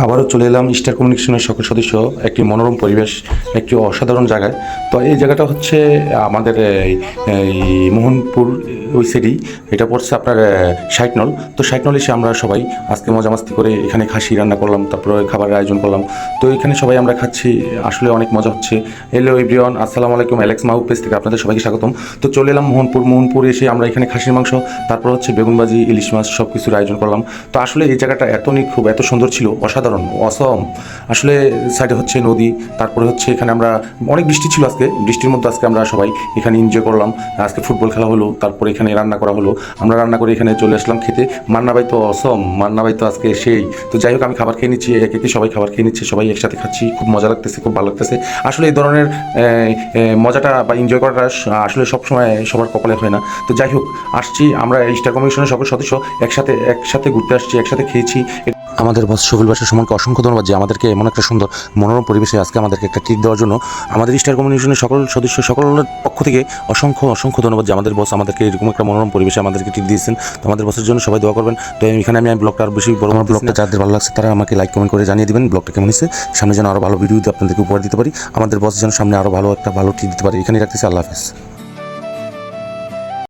আবারও চলে এলাম স্টার কমিউনিকেশনের সকল সদস্য একটি মনোরম পরিবেশ, একটি অসাধারণ জায়গায়। তো এই জায়গাটা হচ্ছে আমাদের এই মোহনপুর ওই সাইডেই, এটা পড়ছে আপনার 60 নল। তো 60 নল এসে আমরা সবাই আজকে মজামাস্তি করে এখানে খাসি রান্না করলাম, তারপরে খাবারের আয়োজন করলাম। তো এখানে সবাই আমরা খাচ্ছি, আসলে অনেক মজা হচ্ছে। হ্যালো এভরিওয়ান, আসসালামু আলাইকুম। অ্যালেক্স মাহবুব পেজ থেকে আপনাদের সবাইকে স্বাগতম। তো চলে এলাম মোহনপুর এসে আমরা এখানে খাসির মাংস, তারপর হচ্ছে বেগুন ভাজি, ইলিশ মাছ সব কিছুর আয়োজন করলাম। তো আসলে এই জায়গাটা এত নিখুব, এত সুন্দর ছিল, অসাধারণ, অসম। আসলে সাইডে হচ্ছে নদী, তারপরে হচ্ছে এখানে আমরা অনেক বৃষ্টি ছিল আজকে, বৃষ্টির মধ্যে আজকে আমরা সবাই এখানে এনজয় করলাম। আজকে ফুটবল খেলা হলো, তারপরে এখানে রান্না করা হলো, আমরা রান্না করে এখানে চলে আসলাম খেতে। মান্না ভাই তো অসম, মান্না ভাই তো আজকে সেই। তো যাই হোক, আমি খাবার খেয়ে নিচ্ছি, একে সবাই খাবার খেয়ে নিচ্ছে, সবাই একসাথে খাচ্ছি, খুব মজা লাগতেছে, খুব ভালো লাগতেছে। আসলে এই ধরনের মজাটা বা এনজয় করাটা আসলে সবসময় সবার কপালে হয় না। তো যাই হোক, আসছি আমরা স্টার কমিশনের সকল সদস্য একসাথে ঘুরতে আসছি, একসাথে খেয়েছি। আমাদের বস শফিল বাসার সম্মানকে অসংখ্য ধন্যবাদ যে আমাদেরকে এমন একটা সুন্দর মনোরম পরিবেশে আজকে আমাদেরকে একটা ট্রিট দেওয়ার জন্য। আমাদের স্টার কমিউনিকেশনের সকল সদস্য সকলের পক্ষ থেকে অসংখ্য ধন্যবাদ যে আমাদের বস আমাদেরকে এরকম একটা মনোরম পরিবেশে আমাদেরকে ট্রিট দিয়েছেন। তো আমাদের বসের জন্য সবাই দোয়া করবেন। তো এখানে আমি ব্লগটা আর বেশি বড়, আমার ব্লগটা যাদের ভালো লাগছে তারা আমাকে লাইক কমেন্ট করে জানিয়ে দিবেন ব্লগটা কেমন হয়েছে। সামনে যেন আরও ভালো ভিডিও আপনাদেরকে উপহার দিতে পারি, আমাদের বস যেন সামনে আরও ভালো ট্রিট দিতে পারি। এখানে রাখতেছি, আল্লাহ হাফেজ।